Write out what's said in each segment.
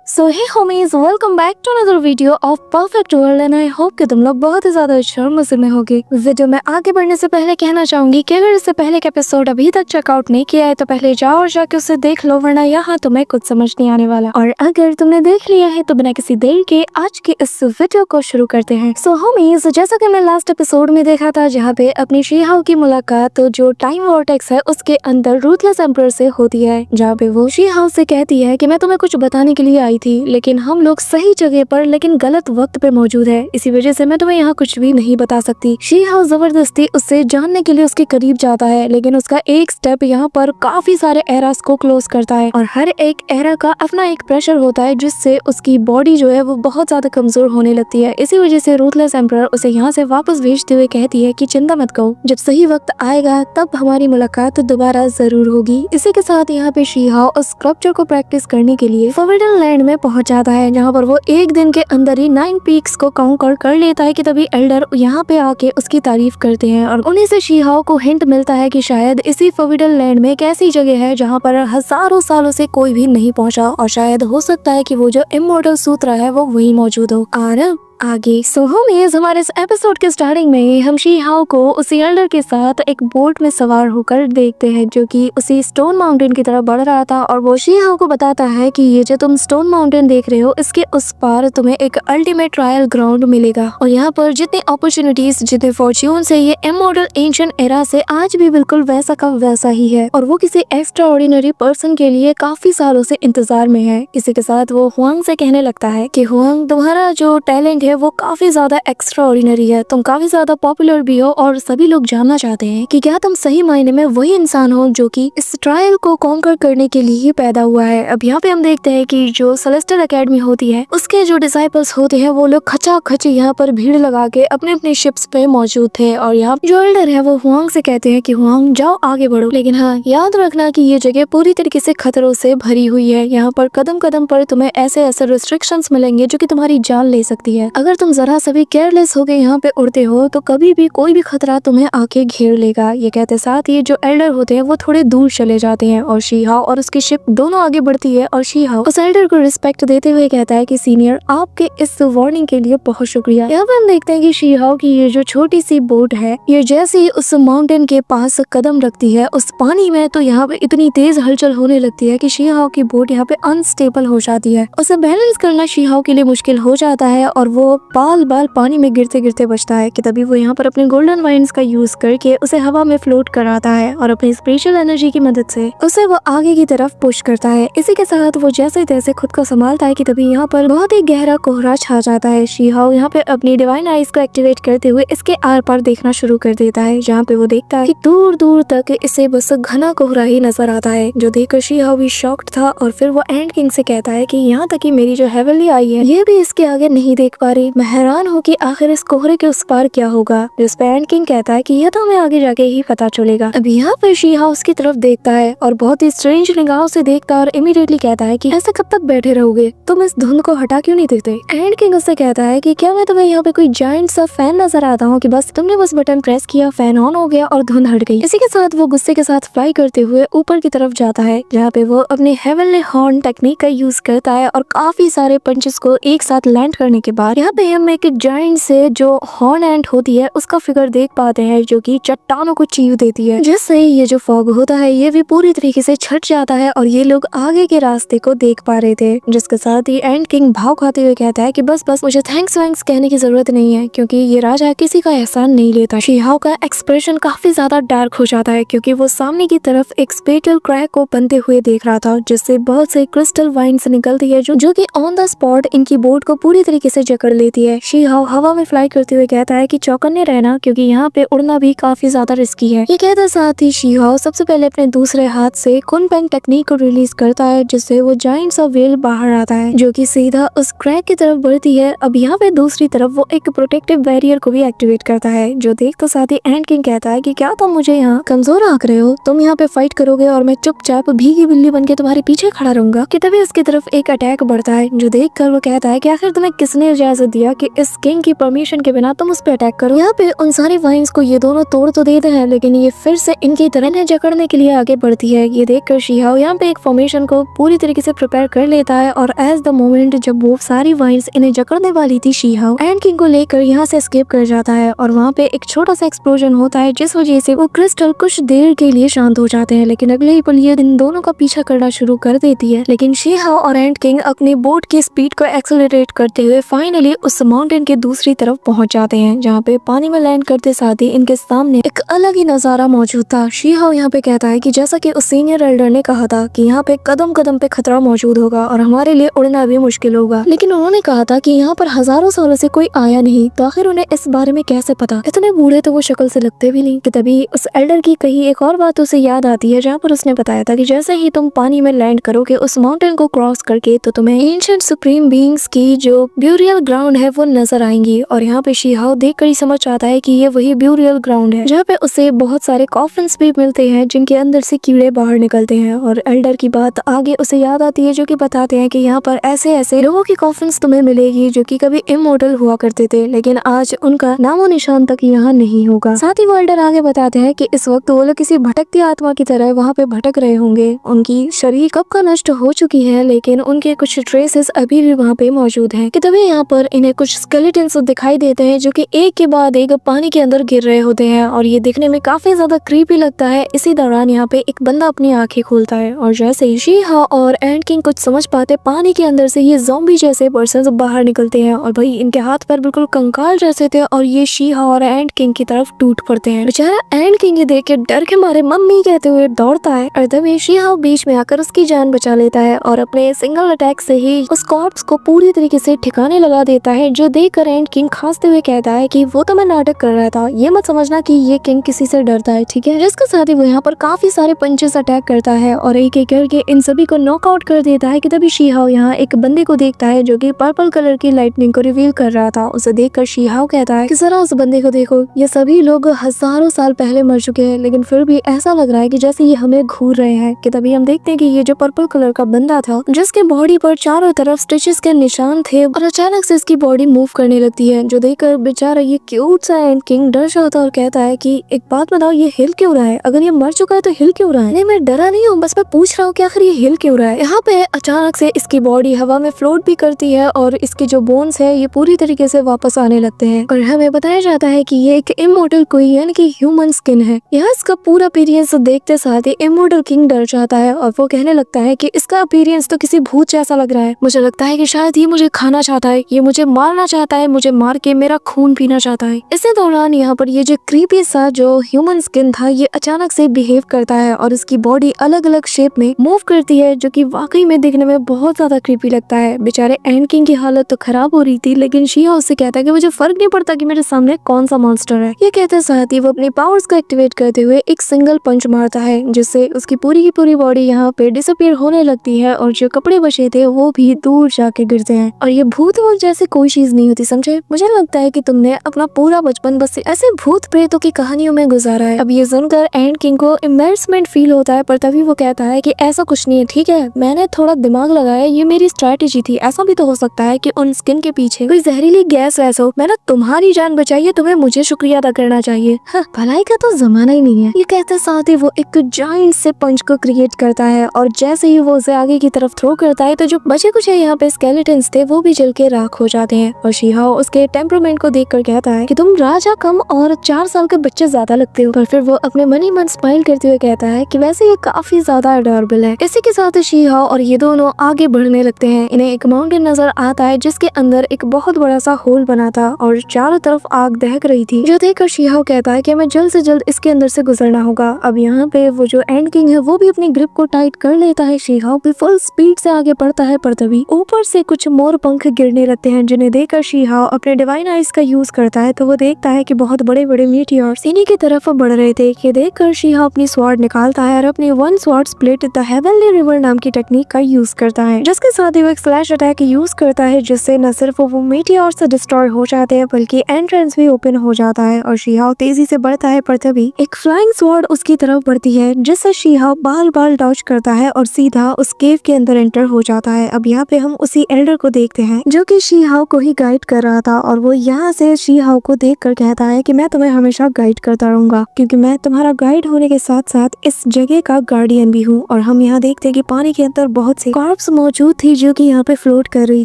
So hey homies, welcome back to another video of perfect world and I hope कि तुम लोग बहुत ही ज्यादा अच्छे और मजे में होगे। वीडियो में आगे बढ़ने से पहले कहना चाहूंगी कि अगर इससे पहले का एपिसोड अभी तक चेकआउट नहीं किया है तो पहले जाओ और जाके उसे देख लो, वरना यहाँ तुम्हें कुछ समझ नहीं आने वाला। और अगर तुमने देख लिया है तो बिना किसी देर के आज के इस वीडियो को शुरू करते हैं। सो होमीज, जैसा कि हमने लास्ट एपिसोड में देखा था जहाँ पे अपनी शी-हाओ की मुलाकात तो जो टाइम वॉर्टेक्स है उसके अंदर रूथलेस एम्परर से होती है, जहाँ पे वो शी-हाओ से कहती है कि मैं तुम्हें कुछ बताने के लिए आई थी, लेकिन हम लोग सही जगह पर लेकिन गलत वक्त पे मौजूद है, इसी वजह से मैं तुम्हें यहाँ कुछ भी नहीं बता सकती। शी-हाओ जबरदस्ती उससे जानने के लिए उसके करीब जाता है, लेकिन उसका एक स्टेप यहाँ पर काफी सारे एरास को क्लोज करता है और हर एक एरा का अपना एक प्रेशर होता है जिससे उसकी बॉडी जो है वो बहुत ज्यादा कमजोर होने लगती है। इसी वजह से रूथलेस एम्परर उसे यहाँ से वापस भेजते हुए कहती है कि चिंता मत करो, जब सही वक्त आएगा तब हमारी मुलाकात दोबारा जरूर होगी। इसी के साथ यहाँ पे शी-हाओ उस स्कल्पचर को प्रैक्टिस करने के लिए फोरबिडन लैंड में पहुंच जाता है, जहाँ पर वो एक दिन के अंदर ही 9 पीक्स को काउंट कर लेता है कि तभी एल्डर यहाँ पे आके उसकी तारीफ करते हैं और उन्हीं से शी-हाओ को हिंट मिलता है कि शायद इसी फोरबिडन लैंड में एक ऐसी जगह है जहाँ पर हजारों सालों से कोई भी नहीं पहुंचा और शायद हो सकता है कि वो जो इमॉर्टल सूत्र है वो वही मौजूद हो। और आगे होमीज, हमारे इस एपिसोड के स्टार्टिंग में हम शी-हाओ को उसी एल्डर के साथ एक बोट में सवार होकर देखते हैं जो कि उसी स्टोन माउंटेन की तरफ बढ़ रहा था और वो शी-हाओ को बताता है कि ये जो तुम स्टोन माउंटेन देख रहे हो इसके उस पार तुम्हें एक अल्टीमेट ट्रायल ग्राउंड मिलेगा और यहाँ पर जितनी अपॉर्चुनिटीज जितने फॉर्च्यून से ये इमॉर्टल एंशिएंट एरा से आज भी बिल्कुल वैसा का वैसा ही है और वो किसी एक्स्ट्रा ऑर्डिनरी पर्सन के लिए काफी सालों से इंतजार में है। इसी के साथ वो हुआंग से कहने लगता है कि हुआंग, तुम्हारा जो टैलेंट है वो काफी ज्यादा एक्स्ट्रा ऑर्डिनरी है, तुम काफी ज्यादा पॉपुलर भी हो और सभी लोग जानना चाहते हैं कि क्या तुम सही मायने में वही इंसान हो जो कि इस ट्रायल को कॉन्कर करने के लिए पैदा हुआ है। अब यहाँ पे हम देखते हैं कि जो सेलेस्टियल एकेडमी होती है उसके जो डिसाइपल्स होते हैं वो लोग खचाखच यहाँ पर भीड़ लगा के अपने अपने शिप्स पे मौजूद थे और यहाँ जो एल्डर है वो हुआंग से कहते हैं कि हुआंग जाओ आगे बढ़ो, लेकिन हाँ याद रखना कि ये जगह पूरी तरीके से खतरों से भरी हुई है, यहाँ पर कदम कदम पर तुम्हें ऐसे ऐसे रिस्ट्रिक्शंस मिलेंगे जो कि तुम्हारी जान ले सकती है। अगर तुम जरा सभी केयरलेस हो गए यहाँ पे उड़ते हो तो कभी भी कोई भी खतरा तुम्हें आके घेर लेगा। ये कहते साथ ही जो एल्डर होते हैं वो थोड़े दूर चले जाते हैं और शी-हाओ और उसकी शिप दोनों आगे बढ़ती है और शी-हाओ उस एल्डर को रिस्पेक्ट देते हुए कहता है कि सीनियर, आपके इस वार्निंग के लिए बहुत शुक्रिया। यहाँ पे हम देखते हैं कि शी-हाओ की ये जो छोटी सी बोट है ये जैसे ही उस माउंटेन के पास कदम रखती है उस पानी में तो यहाँ पे इतनी तेज हलचल होने लगती है कि शी-हाओ की बोट यहाँ पे अनस्टेबल हो जाती है। उसे बैलेंस करना शी-हाओ के लिए मुश्किल हो जाता है और वो बाल पानी में गिरते गिरते बचता है कि तभी वो यहाँ पर अपने गोल्डन वाइन्स का यूज करके उसे हवा में फ्लोट कराता है और अपनी स्पेशल एनर्जी की मदद से उसे वो आगे की तरफ पुश करता है। इसी के साथ वो जैसे तैसे खुद को संभालता है कि तभी यहाँ पर बहुत ही गहरा कोहरा छा जाता है। शी-हाओ यहाँ पे अपनी डिवाइन आईज को एक्टिवेट करते हुए इसके आर पार देखना शुरू कर देता है, जहाँ पे वो देखता है कि दूर दूर तक इसे बस घना कोहरा ही नजर आता है, जो देखकर शी-हाओ भी शॉक्ड था और फिर वो एंड किंग से कहता है कि यहाँ तक कि मेरी जो हेवनली आई है ये भी इसके आगे नहीं देख पा रही। मैं हैरान हूँ कि आखिर इस कोहरे के उस पार क्या होगा। जिस पे एंड किंग कहता है कि यह तो हमें आगे जाके ही पता चलेगा। अब यहाँ पर शी-हाओ उसकी तरफ देखता है और बहुत ही स्ट्रेंज निगाहों से देखता है और इमीडिएटली कहता है कि ऐसे कब तक बैठे रहोगे, तुम इस धुंध को हटा क्यों नहीं देते। एंड किंग उससे कहता है कि क्या मैं तुम्हें यहाँ पे कोई जायंट सा फैन नजर आता हूँ कि बस तुमने बस बटन प्रेस किया, फैन ऑन हो गया और धुंध हट गई। इसी के साथ वो गुस्से के साथ फ्लाई करते हुए ऊपर की तरफ जाता है, जहाँ पे वो अपने हेवनली हॉर्न टेक्निक का यूज करता है और काफी सारे पंचेस को एक साथ लैंड करने के बाद यहाँ पे हम एक जायंट से जो हॉर्न एंट होती है उसका फिगर देख पाते हैं जो कि चट्टानों को चीर देती है, जिससे ये जो फॉग होता है ये भी पूरी तरीके से छट जाता है और ये लोग आगे के रास्ते को देख पा रहे थे। जिसके साथ ही एंड किंग भाव खाते हुए कहता है कि बस मुझे थैंक्स वैंक्स कहने की जरूरत नहीं है क्योंकि ये राजा किसी का एहसान नहीं लेता। शी-हाओ का एक्सप्रेशन काफी ज्यादा डार्क हो जाता है क्योंकि वो सामने की तरफ एक स्पेटल क्रैक को बनते हुए देख रहा था जिससे बहुत से क्रिस्टल वाइन्स निकलती है जो कि ऑन द स्पॉट इनकी बोट को पूरी तरीके से जकड़ लेती है। शी-हाओ हवा में फ्लाई करते हुए कहता है कि चौकन्ने रहना क्योंकि यहाँ पे उड़ना भी काफी ज्यादा रिस्की है। ये कहते साथ ही शी-हाओ सबसे पहले अपने दूसरे हाथ से कुन-पेंग टेक्निक को रिलीज करता है जिससे वो जायंट सा वेल बाहर आता है जो कि सीधा उस क्रैक की तरफ बढ़ती है। अब यहाँ पे दूसरी तरफ वो एक प्रोटेक्टिव बैरियर को भी एक्टिवेट करता है जो देख तो साथ ही एंड किंग कहता है कि क्या तुम मुझे यहाँ कमजोर आंक रहे हो, तुम यहाँ पे फाइट करोगे और मैं चुपचाप भीगी बिल्ली बनके तुम्हारे पीछे खड़ा रहूंगा। कि तभी उसकी तरफ एक अटैक बढ़ता है जो देख कर वो कहता है कि आखिर तुम्हें किसने इजाजत इजाजत दिया कि इस किंग की परमिशन के बिना तुम उस पे अटैक करो। यहाँ पे उन सारी वाइन्स को ये दोनों तोड़ तो देते हैं, लेकिन ये फिर से इनकी तरह जकड़ने के लिए आगे बढ़ती है। ये देखकर शीहाओ यहाँ पे एक फॉर्मेशन को पूरी तरीके से प्रिपेयर कर लेता है और एज द मोमेंट जब वो सारी वाइन्स इन्हें जकड़ने वाली थी, शीहाओ एंड किंग को लेकर यहाँ से एस्केप कर जाता है और वहाँ पे एक छोटा सा एक्सप्लोजन होता है जिस वजह से वो क्रिस्टल कुछ देर के लिए शांत हो जाते हैं। लेकिन अगले ही पल ये इन दोनों का पीछा करना शुरू कर देती है। लेकिन शीहाओ और एंड किंग अपनी बोट की स्पीड को एक्सेलरेट करते हुए फाइनली उस माउंटेन के दूसरी तरफ पहुंच जाते हैं, जहाँ पे पानी में लैंड करते साथ ही इनके सामने एक अलग ही नजारा मौजूद था। शीहाओ यहाँ पे कहता है कि जैसा कि उस सीनियर एल्डर ने कहा था कि यहाँ पे कदम कदम पे खतरा मौजूद होगा और हमारे लिए उड़ना भी मुश्किल होगा, लेकिन उन्होंने कहा था कि यहाँ पर हजारों सालों से कोई आया नहीं, तो आखिर उन्हें इस बारे में कैसे पता? इतने बूढ़े तो वो शक्ल से लगते भी नहीं। कि तभी उस एल्डर की कही एक और बात उसे याद आती है, जहाँ पर उसने बताया था कि जैसे ही तुम पानी में लैंड करोगे उस माउंटेन को क्रॉस करके, तो तुम्हें एंशिएंट सुप्रीम बीइंग्स की जो ब्यूरियल ग्राउंड है वो नजर आएंगी। और यहाँ पे शीहाओ देख कर ही समझ आता है कि ये वही ब्यूरियल ग्राउंड है, जहाँ पे उसे बहुत सारे कॉफिन्स भी मिलते हैं जिनके अंदर से कीड़े बाहर निकलते हैं। और एल्डर की बात आगे उसे याद आती है जो कि बताते हैं कि यहाँ पर ऐसे ऐसे लोगों की कॉफिन्स तुम्हें मिलेगी जो कि कभी इमोर्टल हुआ करते थे, लेकिन आज उनका नामो निशान तक यहाँ नहीं होगा। साथ ही वो एल्डर आगे बताते हैं कि इस वक्त वो लोग किसी भटकती आत्मा की तरह वहाँ पे भटक रहे होंगे। उनकी शरीर कब का नष्ट हो चुकी है, लेकिन उनके कुछ ट्रेसेस अभी भी वहाँ पे मौजूद हैं। कि तभी यहाँ पर इन्हें कुछ स्केलेटन्स दिखाई देते हैं जो कि एक के बाद एक पानी के अंदर गिर रहे होते हैं और ये देखने में काफी ज्यादा क्रीपी लगता है। इसी दौरान यहाँ पे एक बंदा अपनी आंखें खोलता है और जैसे ही शीहाओ और एंड किंग कुछ समझ पाते, पानी के अंदर से ये ज़ॉम्बी जैसे पर्सन्स बाहर निकलते हैं और भाई इनके हाथ पैर बिल्कुल कंकाल जैसे थे और ये शीहाओ और एंड किंग की तरफ टूट पड़ते हैं। बेचारा एंड किंग ये देख के डर के मारे मम्मी कहते हुए दौड़ता है और तभी शीहाओ बीच में आकर उसकी जान बचा लेता है और अपने सिंगल अटैक से ही उस कॉर्प्स को पूरी तरीके से ठिकाने लगा देता है, जो देखकर एंड किंग खांसते हुए कहता है कि वो तो मैं नाटक कर रहा था, ये मत समझना कि ये किंग किसी से डरता है, ठीक है। जिसके साथ ही वो यहाँ पर काफी सारे पंचेस अटैक करता है और एक एक करके इन सभी को नॉकआउट कर देता है। कि तभी शीहाओ यहाँ एक बंदे को देखता है जो कि पर्पल कलर की लाइटनिंग को रिवील कर रहा था। उसे देखकर शीहाओ कहता है कि जरा उस बंदे को देखो, ये सभी लोग हजारों साल पहले मर चुके हैं, लेकिन फिर भी ऐसा लग रहा है कि जैसे ये हमें घूर रहे हैं। कि तभी हम देखते हैं कि ये जो पर्पल कलर का बंदा था जिसके बॉडी पर चारों तरफ स्टिचेस के निशान थे और अचानक से इसकी बॉडी मूव करने लगती है, जो देखकर बेचारा ये क्यूट सा एंड किंग डर जाता है और कहता है कि एक बात बताओ, ये हिल क्यों रहा है? अगर ये मर चुका है तो हिल क्यों रहा है? नहीं, मैं डरा नहीं हूँ, बस मैं पूछ रहा हूँ कि आखिर ये हिल क्यों रहा है। यहाँ पे अचानक से इसकी बॉडी हवा में फ्लोट भी करती है और इसके जो बोन्स है ये पूरी तरीके से वापस आने लगते हैं और हमें बताया जाता है कि ये एक इमोर्टल कोई यानी कि ह्यूमन स्किन है। यहाँ इसका पूरा अपीयरेंस देखते साथ ही इमोर्टल किंग डर जाता है और वो कहने लगता है कि इसका अपीयरेंस तो किसी भूत जैसा लग रहा है, मुझे लगता है कि शायद ये मुझे खाना चाहता है, ये मुझे मारना चाहता है, मुझे मार के मेरा खून पीना चाहता है। इसी दौरान यहाँ पर ये जो क्रीपी सा जो ह्यूमन स्किन था ये अचानक से बिहेव करता है और इसकी बॉडी अलग अलग शेप में मूव करती है, जो कि वाकई में देखने में बहुत ज्यादा क्रीपी लगता है। बेचारे एंड किंग की हालत तो खराब हो रही थी, लेकिन शीहाओ उससे कहता है कि मुझे फर्क नहीं पड़ता कि मेरे सामने कौन सा मॉन्स्टर है। ये कहते साथ ही वो अपनी पावर्स को एक्टिवेट करते हुए एक सिंगल पंच मारता है, जिससे उसकी पूरी की पूरी बॉडी यहाँ पे डिसअपीयर होने लगती है और जो कपड़े बचे थे वो भी दूर जाके गिरते हैं। और ये भूत वूत जैसे कोई चीज नहीं होती, समझे। मुझे लगता है कि तुमने अपना पूरा बचपन बस ऐसे भूत प्रेतों की कहानियों में गुजारा है। अब ये सुनकर एंड किंग को एम्बैरेसमेंट फील होता है, पर तभी वो कहता है कि ऐसा कुछ नहीं है, ठीक है, मैंने थोड़ा दिमाग लगाया, ये मेरी स्ट्रैटेजी थी। ऐसा भी तो हो सकता है कि उन स्किन के पीछे कोई जहरीली गैस वैस हो। मैंने तुम्हारी जान बचाई है, तुम्हें मुझे शुक्रिया अदा करना चाहिए। भलाई का तो जमाना ही नहीं है। ये कहते साथ ही वो एक जायंट से पंच को क्रिएट करता है और जैसे ही वो उसे आगे की तरफ थ्रो करता है तो जो बचे कुछ यहाँ पे स्केलेटन्स थे वो भी जल के राख हो जाते हैं। और शीहाओ उसके टेम्परामेंट को देखकर कहता है कि तुम राजा कम और 4 साल के बच्चे ज्यादा लगते हो। पर फिर वो अपने मन ही मन स्माइल करते हुए कहता है कि वैसे ये काफी ज्यादा अडॉरेबल है। इसी के साथ शीहाओ और ये दोनों आगे बढ़ने लगते हैं। इन्हें एक माउंटेन नजर आता है जिसके अंदर एक बहुत बड़ा सा होल बना था और चारों तरफ आग दहक रही थी, जो देखकर शीहाओ कहता है कि हमें जल्द से जल्द इसके अंदर से गुजरना होगा। अब यहाँ पे वो जो एंड किंग है वो भी अपनी ग्रिप को टाइट कर लेता है। शीहाओ भी फुल स्पीड से आगे बढ़ता है, पर तभी ऊपर से कुछ मोर पंख गिरने लगते हैं, जिन्हें देखकर शीहाओ अपने डिवाइन आइज का यूज करता है तो वो देखता है कि बहुत बड़े बड़े मीटियोर्स इन्हीं की तरफ बढ़ रहे थे। ये देखकर शीहाओ अपनी स्वॉर्ड निकालता है और अपनी one sword split the heavenly river नाम की टेक्निक का यूज करता है, जिसके साथ ही वो एक स्लैश अटैक यूज करता है, जिससे न सिर्फ वो मीटियोर्स से डिस्ट्रॉय हो जाते हैं बल्कि एंट्रेंस भी ओपन हो जाता है और शीहाओ तेजी से बढ़ता है। पर तभी एक फ्लाइंग स्वॉर्ड उसकी तरफ बढ़ती है, जिससे शीहाओ बाल बाल डॉज करता है और सीधा उस केव के अंदर एंटर हो जाता है। अब यहाँ पे हम उसी एल्डर को देखते हैं जो कि शीहाओ हाओ को ही गाइड कर रहा था और वो यहाँ से शी हाओ को देख कर कहता है कि मैं तुम्हें हमेशा गाइड करता रहूंगा क्योंकि मैं तुम्हारा गाइड होने के साथ साथ इस जगह का गार्डियन भी हूँ। और हम यहाँ देखते हैं कि पानी के अंदर बहुत सी कॉर्प्स मौजूद थी जो कि यहाँ पे फ्लोट कर रही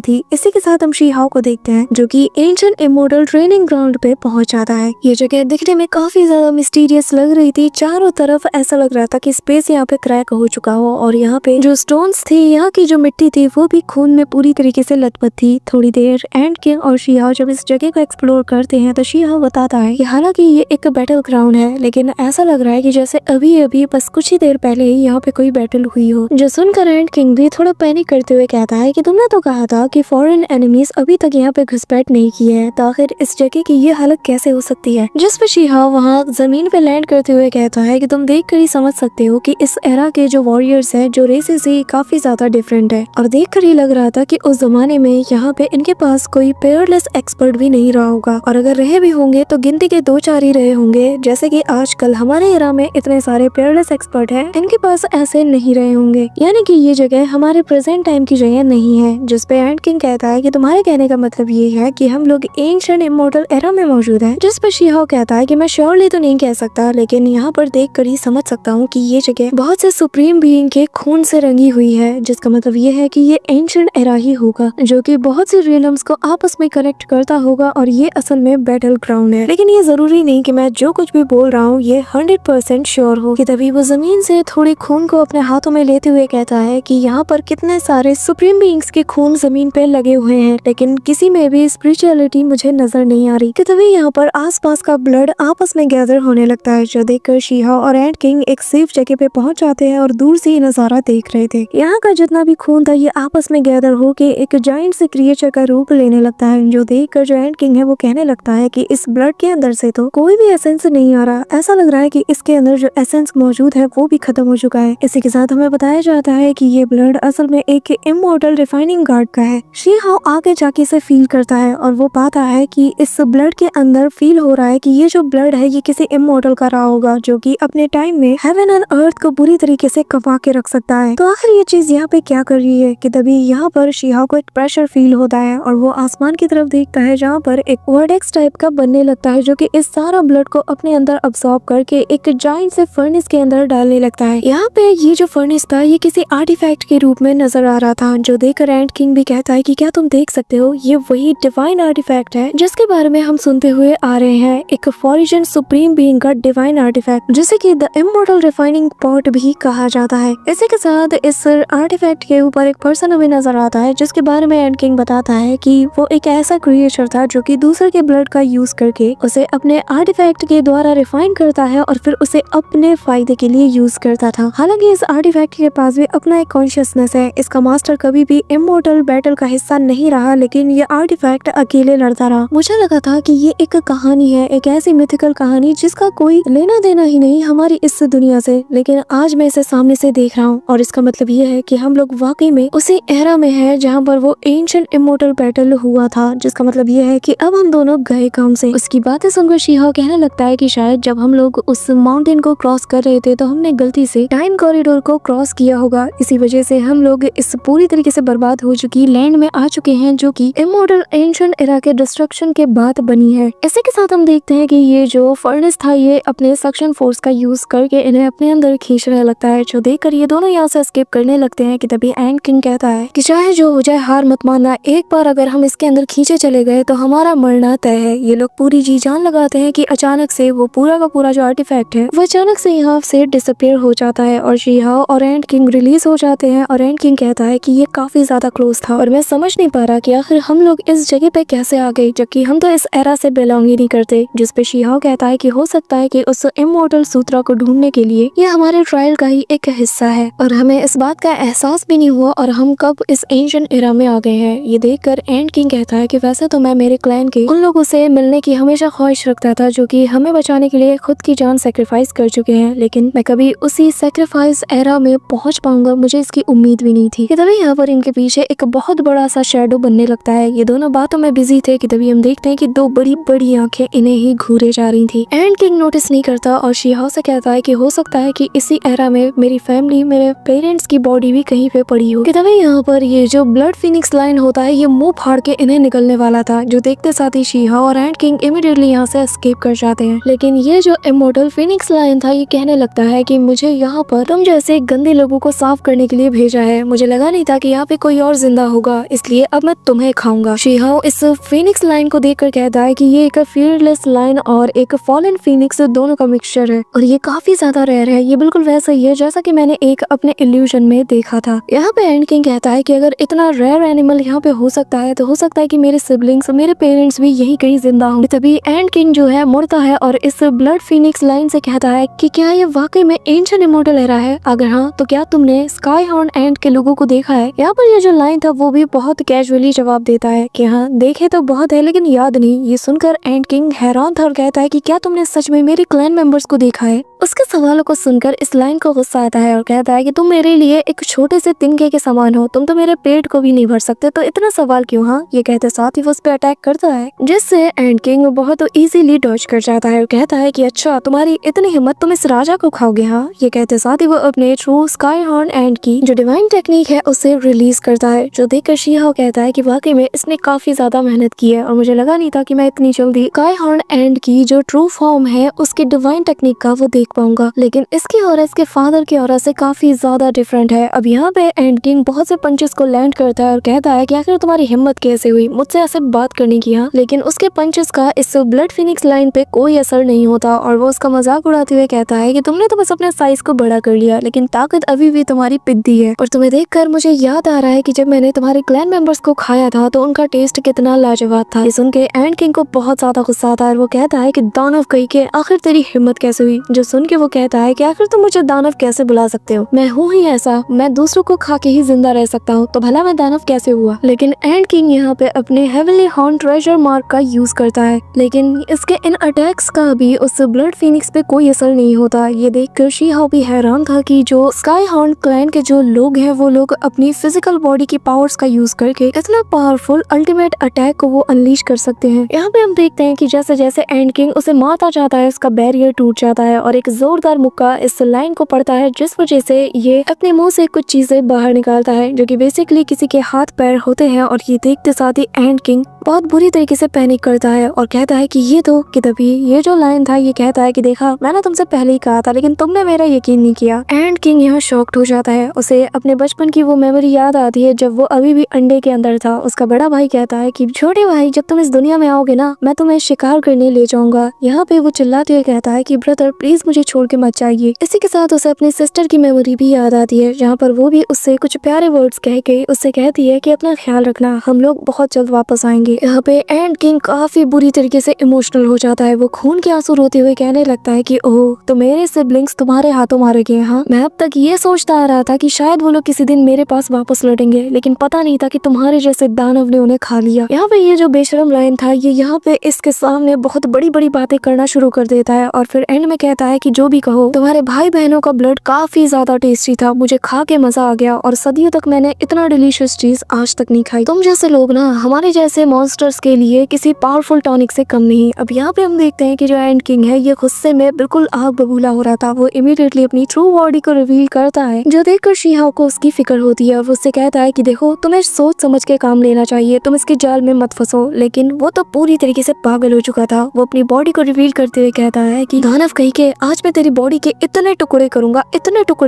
थी। इसी के साथ हम शी हाओ को देखते हैं जो कि एंशिएंट इमॉर्टल ट्रेनिंग ग्राउंड पे पहुंच जाता है। ये जगह दिखने में काफी ज्यादा मिस्टीरियस लग रही थी। चारों तरफ ऐसा लग रहा था कि स्पेस यहाँ पे क्रैक हो चुका हो और यहाँ पे जो स्टोन्स थी, यहाँ की जो मिट्टी थी वो भी खून में पूरी तरीके से लथपथ थी। थोड़ी देर एंड किंग और शी हाओ जब इस जगह को एक्सप्लोर करते हैं तो शी हाओ बताता है कि हालांकि ये एक बैटल ग्राउंड है लेकिन ऐसा लग रहा है कि जैसे अभी अभी बस कुछ ही देर पहले ही यहाँ पे कोई बैटल हुई हो। जो सुनकर एंड किंग भी थोड़ा पैनिक करते हुए कहता है कि तुमने तो कहा था कि फॉरेन एनिमीज अभी तक यहाँ पे घुसपैठ नहीं की है, तो आखिर इस जगह की ये हालत कैसे हो सकती है। जिस पे शी हाओ वहाँ जमीन पे लैंड करते हुए कहता है कि तुम देख कर ही समझ सकते हो कि इस एरा के जो वॉरियर्स है, जो रेसेस है, काफी ज्यादा डिफरेंट है। और देख कर ही लग रहा था कि उस जमाने में यहाँ पे इनके पास कोई पेयरलेस एक्सपर्ट भी नहीं रहा होगा और अगर रहे भी होंगे तो गिनती के 2-4 ही रहे होंगे। जैसे कि आजकल हमारे एरा में इतने सारे पेयरलेस एक्सपर्ट हैं, इनके पास ऐसे नहीं रहे होंगे। यानी कि ये जगह हमारे प्रेजेंट टाइम की जगह नहीं है। जिस पे एंड किंग कहता है कि तुम्हारे कहने का मतलब ये है कि हम लोग एंशिएंट इमॉर्टल एरा में मौजूद हैं। जिस पे शी हाओ कहता है कि मैं श्योरली तो नहीं कह सकता लेकिन यहाँ पर देख कर ही समझ सकता हूँ कि ये जगह बहुत से सुप्रीम बीइंग के खून से रंगी हुई है, जिसका मतलब ये है कि ये एंशिएंट एरा ही होगा जो कि बहुत सी रियल्म्स को आपस में कनेक्ट करता होगा और ये असल में बैटल ग्राउंड है। लेकिन ये जरूरी नहीं कि मैं जो कुछ भी बोल रहा हूँ ये 100% श्योर हो। कि तभी वो जमीन से थोड़ी खून को अपने हाथों में लेते हुए कहता है कि यहाँ पर कितने सारे सुप्रीम बीइंग्स के खून जमीन पे लगे हुए हैं लेकिन किसी में भी स्पिरिचुअलिटी मुझे नजर नहीं आ रही। कि तभी यहाँ पर आसपास का ब्लड आपस में गैदर होने लगता है, जो देखकर शी हाओ और एंड किंग एक सेफ जगह पे पहुंच जाते हैं और दूर से ये नजारा देख रहे थे। यहाँ का जितना भी खून था ये आपस में गैदर होके एक जाइंट से क्रिएचर का रूप लेने लगता है, जो देखकर जो एंड किंग है वो कहने लगता है कि इस ब्लड के अंदर से तो कोई भी एसेंस नहीं आ रहा, ऐसा लग रहा है कि इसके अंदर जो एसेंस मौजूद है वो भी खत्म हो चुका है। इसी के साथ हमें बताया जाता है कि ये ब्लड असल में एक इमॉर्टल रिफाइनिंग गार्ड का है। शी हाओ आगे जाके इसे फील करता है और वो पाता है कि इस ब्लड के अंदर फील हो रहा है कि ये जो ब्लड है ये किसी इमॉर्टल का रहा होगा जो कि अपने टाइम में हेवन एंड अर्थ को बुरी तरीके से कपा के रख सकता है। तो आखिर ये चीज यहाँ पे क्या कर रही है। कि तभी यहाँ पर शी हाओ को एक प्रेशर फील होता है और वो आसमान की तरफ देखता है जहाँ पर एक वर्टेक्स टाइप का बनने लगता है जो कि इस सारा ब्लड को अपने अंदर अब्सॉर्ब करके एक जाइंट से फर्नेस के अंदर डालने लगता है। यहाँ पे ये जो फर्नेस था ये किसी आर्टिफैक्ट के रूप में नजर आ रहा था, जो देखकर एंड किंग भी कहता है कि क्या तुम देख सकते हो ये वही डिवाइन आर्टिफैक्ट है जिसके बारे में हम सुनते हुए आ रहे हैं, एक फॉरिजन सुप्रीम बीइंग का डिवाइन आर्टिफैक्ट जिसे कि द इमॉर्टल रिफाइनिंग पॉट भी कहा जाता है। इसी के साथ इस आर्टिफैक्ट के ऊपर एक पर्सन भी नजर आता है जिसके बारे में एंड किंग बताता है कि वो एक ऐसा क्रिएचर था जो कि दूसरे के ब्लड का यूज करके उसे अपने आर्टिफैक्ट के द्वारा रिफाइन करता है और फिर उसे अपने फायदे के लिए यूज करता था। हालांकि इस आर्टिफैक्ट के पास भी अपना एक कॉन्शियसनेस है, इसका मास्टर कभी भी इमॉर्टल बैटल का हिस्सा नहीं रहा लेकिन ये आर्टिफैक्ट अकेले लड़ता रहा। मुझे लगा था कि ये एक कहानी है, एक ऐसी मिथिकल कहानी जिसका कोई लेना देना ही नहीं हमारी इस दुनिया से, लेकिन आज मैं इसे सामने से देख रहा हूँ और इसका मतलब ये है कि हम लोग वाकई में उसी एरा में है जहाँ पर वो एंशिएंट इमॉर्टल बैटल हुआ था, जिसका मतलब ये है कि अब हम दोनों गए काम से। उसकी बातें सुनकर शी हाओ कहने लगता है कि शायद जब हम लोग उस माउंटेन को क्रॉस कर रहे थे तो हमने गलती से टाइम कॉरिडोर को क्रॉस किया होगा, इसी वजह से हम लोग इस पूरी तरीके से बर्बाद हो चुकी लैंड में आ चुके हैं जो कि इमॉर्टल एंशिएंट एरा के डिस्ट्रक्शन के बाद बनी है। इसी के साथ हम देखते हैं कि ये जो फर्नेस था ये अपने सक्शन फोर्स का यूज करके इन्हें अपने अंदर खींचने लगता है, जो देखकर ये दोनों यहाँ से एस्केप करने लगते हैं। कि तभी एंड किंग कहता है कि चाहे जो हो जाए हार मत मानना, एक बार अगर हम इसके अंदर खींचे चले गए तो हमारा मरना तय है। ये लोग पूरी जी जान लगाते हैं कि अचानक से वो पूरा का पूरा जो आर्टिफैक्ट है वो अचानक से यहाँ से डिसअपीयर हो जाता है और शी हाओ और एंड किंग रिलीज हो जाते हैं। और एंड किंग कहता है कि ये काफी ज्यादा क्लोज था और मैं समझ नहीं पा रहा कि आखिर हम लोग इस जगह पे कैसे आ गए, जबकि हम तो इस एरा से बिलोंग ही नहीं करते। जिस पे शी हाओ कहता है कि हो सकता है कि उस इमॉर्टल सूत्रा को ढूंढने के लिए ये हमारे ट्रायल का ही एक हिस्सा है और हमें इस बात का एहसास भी नहीं हुआ और हम कब इस एंशिएंट एरा में आ गए हैं। ये देखकर एंड किंग कहता है कि वैसे तो मैं मेरे क्लैन के उन लोगों से मिलने की हमेशा ख्वाहिश रखता था जो कि हमें बचाने के लिए खुद की जान सेक्रीफाइस कर चुके हैं, लेकिन मैं कभी उसी सेक्रीफाइस एरा में पहुंच पाऊंगा मुझे इसकी उम्मीद भी नहीं थी। कि तभी यहाँ पर इनके पीछे एक बहुत बड़ा सा शैडो बनने लगता है। ये दोनों बातों में बिजी थे कि तभी हम देखते हैं कि दो बड़ी बड़ी आंखें इन्हें ही घूरे जा रही थी। एंड किंग नोटिस नहीं करता और शी हाओ से कहता है कि हो सकता है कि इसी एरा में मेरी फैमिली, मेरे पेरेंट्स की बॉडी भी कहीं पे पड़ी हो। कि तभी यहाँ पर ये जो ब्लड फिनिक्स लाइन होता है ये मूव मुंह फाड़ के इन्हें निकलने वाला था, जो देखते साथ ही शी-हा और एंड किंग इमीडिएटली यहाँ से एस्केप कर जाते हैं। लेकिन ये जो इमॉर्टल फिनिक्स लायन था ये कहने लगता है कि मुझे यहाँ पर तुम जैसे गंदे लोगों को साफ करने के लिए भेजा है। मुझे लगा नहीं था कि यहाँ पे कोई और जिंदा होगा, इसलिए अब मैं तुम्हें खाऊंगा। शी-हा इस फिनिक्स लायन को देखकर कहता है कि ये एक फियरलेस लायन और एक फॉलन फिनिक्स दोनों का मिक्सचर है और ये काफी ज्यादा रेयर है। ये बिल्कुल वैसा ही है जैसा कि मैंने एक अपने इल्यूजन में देखा था। यहाँ पे एंड किंग कहता है कि अगर इतना रेयर एनिमल यहाँ पे हो सकता है तो हो सकता है कि मेरे सिबलिंग्स, मेरे पेरेंट्स भी यही कहीं जिंदा हों। तभी एंड किंग जो है मुड़ता है और इस ब्लड फिनिक्स लाइन से कहता है कि क्या ये वाकई में एंशिएंट इमॉर्टल एरा है? अगर हाँ तो क्या तुमने स्काई हॉर्न एंड के लोगों को देखा है? यहाँ पर ये जो लाइन था वो भी बहुत कैजुअली जवाब देता है कि हाँ देखे तो बहुत है लेकिन याद नहीं। ये सुनकर एंड किंग हैरान था और कहता है कि क्या तुमने सच में मेरे क्लैन मेंबर्स को देखा है? उसके सवालों को सुनकर इस लाइन को गुस्सा आता है और कहता है कि तुम मेरे लिए एक छोटे से तिनके के समान हो, तुम तो मेरे पेट को भी नहीं भर सकते, तो इतना सवाल क्यों? हाँ, ये कहते साथ ही वो उस पे अटैक करता है, जिससे एंड किंग बहुत इजीली डॉज कर जाता है और कहता है कि अच्छा तुम्हारी इतनी हिम्मत, तुम इस राजा को खाओगे? हाँ, ये कहते साथ ही वो अपने ट्रू स्काई हॉर्न एंड की जो डिवाइन टेक्निक है उसे रिलीज करता है, जो देखकर शी-हा कहता है कि वाकई में इसने काफी ज्यादा मेहनत की है और मुझे लगा नहीं था कि मैं इतनी जल्दी स्काई हॉर्न एंड की जो ट्रू फॉर्म है उसकी डिवाइन टेक्निक का वो देख पाऊंगा। लेकिन इसकी और इसके फादर की और से काफी ज्यादा डिफरेंट है। अब यहाँ पे एंड किंग बहुत से पंचेस को लैंड करता है और कहता है कि आखिर तुम्हारी हिम्मत कैसे हुई मुझसे ऐसे बात करने की? हाँ, लेकिन उसके पंचेस का इस ब्लड फिनिक्स लाइन पे कोई असर नहीं होता और वो उसका मजाक उड़ाते हुए कहता है कि तुमने तो बस अपने साइज को बड़ा कर लिया, लेकिन ताकत अभी भी तुम्हारी पिद्दी है। और तुम्हें देखकर मुझे याद आ रहा है कि जब मैंने तुम्हारे क्लैन मेंबर्स को खाया था तो उनका टेस्ट कितना लाजवाब था। ये सुन के एंड किंग को बहुत ज्यादा गुस्सा आता है और वो कहता है कि दानव कही के आखिर तेरी हिम्मत कैसे हुई? जो सुन के वो कहता है कि आखिर तुम मुझे दानव कैसे बुला सकते हो? मैं हूँ ही ऐसा, मैं दूसरों को खा के ही जिंदा रह सकता हूँ, तो भला मैं दानव कैसे हुआ? लेकिन एंड किंग यहाँ पे अपने हेवनली हॉर्न ट्रेजर मार्क का यूज करता है, लेकिन इसके इन अटैक्स का भी उस ब्लड फिनिक्स पे कोई असर नहीं होता। ये देखकर शी-हा भी हैरान था कि जो स्काई हॉर्न क्लैन के जो लोग हैं वो लोग अपनी फिजिकल बॉडी की पावर्स का यूज करके इतना पावरफुल अल्टीमेट अटैक को वो अनलीश कर सकते हैं। यहाँ पे हम देखते हैं कि जैसे जैसे एंड किंग उसे मारता जाता है उसका बैरियर टूट जाता है और एक जोरदार मुक्का इस लाइन को पड़ता है, जिस वजह से ये अपने मुंह से कुछ चीजें बाहर निकालता है जो कि बेसिकली किसी के हाथ पैर होते हैं। और ये देखते साथ ही एंड किंग बहुत बुरी तरीके से पैनिक करता है और कहता है कि ये तो कि तभी ये जो लाइन था ये कहता है कि देखा मैंने तुमसे पहले ही कहा था लेकिन तुमने मेरा यकीन नहीं किया। एंड किंग यहाँ शॉक्ड हो जाता है, उसे अपने बचपन की वो मेमोरी याद आती है जब वो अभी भी अंडे के अंदर था। उसका बड़ा भाई कहता है कि छोटे भाई जब तुम इस दुनिया में आओगे ना मैं तुम्हें शिकार करने ले जाऊंगा। यहाँ पे वो चिल्लाते हुए कहता है कि ब्रदर प्लीज मुझे छोड़ के मत जाइए। इसी के साथ उसे अपनी सिस्टर की मेमोरी भी याद आती है जहाँ पर वो भी उससे कुछ प्यारे वर्ड्स कह के उससे कहती है कि अपना ख्याल रखना, हम लोग बहुत जल्द वापस आएंगे। यहाँ पे एंड किंग काफी बुरी तरीके से इमोशनल हो जाता है, वो खून के आंसू रोते हुए कहने लगता है कि ओह तो मेरे सिबलिंग्स तुम्हारे हाथों मारे गए। हाँ, मैं अब तक ये सोचता आ रहा था कि शायद वो लोग किसी दिन मेरे पास वापस लौटेंगे, लेकिन पता नहीं था कि तुम्हारे जैसे दानव ने उन्हें खा लिया। यहाँ पे ये जो बेशरम लाइन था ये यहाँ पे इसके सामने बहुत बड़ी बड़ी बातें करना शुरू कर देता है और फिर एंड में कहता है कि जो भी कहो तुम्हारे भाई बहनों का ब्लड काफी ज्यादा टेस्टी था, मुझे खा के मजा आ गया और सदियों तक मैंने इतना डिलीशियस चीज आज तक नहीं खाई। तुम जैसे लोग ना हमारे जैसे मॉन्स्टर्स के लिए किसी पावरफुल टॉनिक से कम नहीं। अब यहाँ पे हम देखते हैं कि जो एंड किंग है ये गुस्से में बिल्कुल आग बबूला हो रहा था। वो इमीडिएटली अपनी ट्रू बॉडी को रिवील करता है, जो देखकर शी-हा को उसकी फिक्र होती है। वो उससे कहता है कि देखो तुम्हें सोच समझ के काम लेना चाहिए, तुम इसके जाल में मत फंसो। लेकिन वो तो पूरी तरीके से पागल हो चुका था। वो अपनी बॉडी को रिवील करते हुए कहता है कि दानव कही के आज मैं तेरी बॉडी के इतने टुकड़े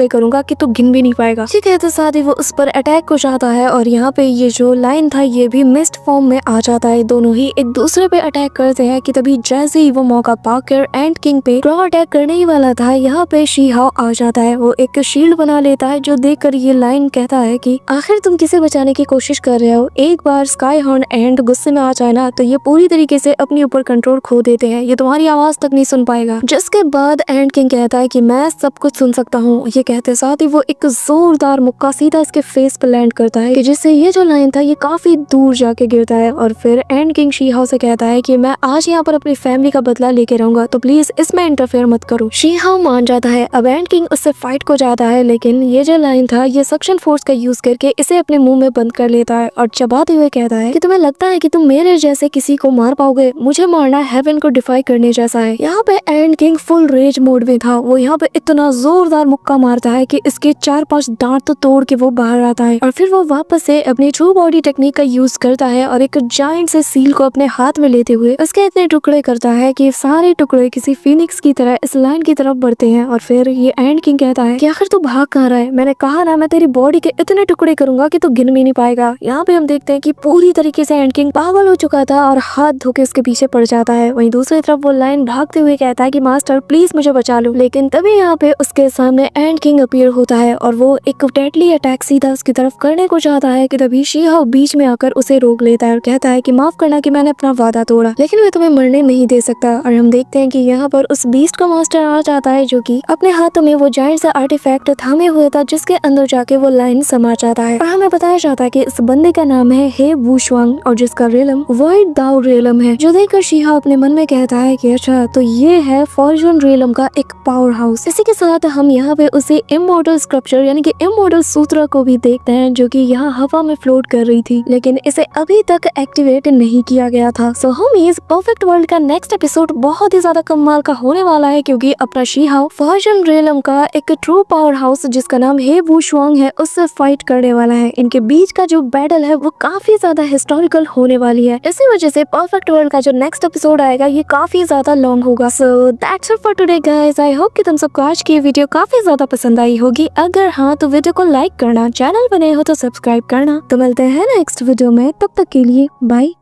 करूंगा कि तू गिन भी नहीं पाएगा। ठीक है, तो साथ ही वो उस पर अटैक हो जाता है और यहाँ पे ये जो लाइन था ये भी मिस्ट फॉर्म में आ जाता है। दोनों ही एक दूसरे पे अटैक करते हैं कि तभी जैसे ही वो मौका पाकर एंड किंग पे क्रॉ अटैक करने ही वाला था, यहाँ पे शी-हा आ जाता है। वो एक शील्ड बना लेता है जो देखकर ये लाइन कहता है कि आखिर तुम किसे बचाने की कोशिश कर रहे हो? एक बार स्काई हॉर्न एंड गुस्से में आ जाए ना तो ये पूरी तरीके से अपने ऊपर कंट्रोल खो देते हैं, ये तुम्हारी आवाज तक नहीं सुन पाएगा। जिसके बाद एंड किंग कहता है कि मैं सब कुछ सुन सकता हूँ। ये कहते साथ ही वो एक जोरदार मुक्का सीधा इसके फेस पे लैंड करता है, जिससे ये जो लाइन था ये काफी दूर जाके गिरता है और और फिर एंड किंग शी हाउ से कहता है कि मैं आज यहाँ पर अपनी फैमिली का बदला लेके रहूंगा, तो प्लीज इसमें इंटरफेयर मत करो। शी हाउ मान जाता है। अब एंड किंग उससे फाइट को जाता है, लेकिन ये जो लाइन था ये सक्शन फोर्स का यूज करके इसे अपने मुंह में बंद कर लेता है और चबाते हुए कहता है कि तुम्हें लगता है कि तुम मेरे जैसे किसी को मार पाओगे? मुझे मारना हेवन को डिफाई करने जैसा है। यहाँ पे and king full raise mode में था। वो यहाँ पे इतना जोरदार मुक्का मारता है कि इसके 4-5 दांत तो तोड़ के वो बाहर आता है और फिर वो वापस से अपनी ट्रू बॉडी टेक्निक का यूज करता है और एक जायंट से सील को अपने हाथ में लेते हुए उसके इतने टुकड़े करता है कि सारे टुकड़े किसी फिनिक्स की तरह इस लाइन की तरफ बढ़ते हैं। और फिर ये एंड किंग कहता है कि आखिर तू भाग कहाँ रहा है? मैंने कहा ना मैं तेरी बॉडी के इतने टुकड़े करूंगा कि तू गिन भी नहीं पाएगा। यहाँ पे हम देखते हैं कि पूरी तरीके से एंड किंग पागल हो चुका था और हाथ धो के उसके पीछे पड़ जाता है। वहीं दूसरी तरफ वो लाइन भागते हुए कहता है कि मास्टर प्लीज मुझे बचा लो, लेकिन तभी यहाँ पे उसके सामने एंड किंग अपीयर होता है और वो एक डेडली अटैक सीधा उसकी तरफ करने को चाहता है कि तभी शी हाउ बीच में आकर उसे रोक लेता है और कहता है कि माफ करना कि मैंने अपना वादा तोड़ा, लेकिन मैं तुम्हें मरने नहीं दे सकता। और हम देखते हैं कि यहाँ पर उस बीस्ट का मास्टर आ जाता है जो कि अपने हाथों में वो जायंट सा आर्टिफैक्ट थामे हुए था जिसके अंदर जाके वो लाइन समा जाता है। और हमें बताया जाता है कि इस बंदे का नाम है हे वुशवांग और जिसका रेलम वर्ल्ड दाओ रेलम है, जो देखकर शी हाउ अपने मन में कहता है कि अच्छा तो ये है फॉर्जून रेलम का एक पावर हाउस। इसी के साथ हम यहाँ पे उसे इमॉर्टल स्क्रप्चर यानी कि इमॉर्टल सूत्र को भी देखते हैं जो कि यहाँ हवा में फ्लोट कर रही थी, लेकिन इसे अभी तक एक्टिवेट नहीं किया गया था। सो होमीज परफेक्ट वर्ल्ड का नेक्स्ट एपिसोड बहुत ही ज्यादा कमाल का होने वाला है क्योंकि अपना शी हाउ फॉर्जून रेलम का एक ट्रू पावर हाउस जिसका नाम हे वुशवांग है उससे फाइट करने वाला है। इनके बीच का जो बैटल है वो काफी ज्यादा हिस्टोरिकल होने वाली है। इसी वजह से परफेक्ट वर्ल्ड का जो नेक्स्ट एपिसोड आएगा ये काफी ज्यादा लॉन्ग होगा। So that's it for today guys. I hope कि तुम सबको आज की वीडियो काफी ज्यादा पसंद आई होगी। अगर हाँ तो वीडियो को लाइक करना, चैनल बने हो तो सब्सक्राइब करना। तो मिलते हैं नेक्स्ट वीडियो में, तब तक के लिए बाय।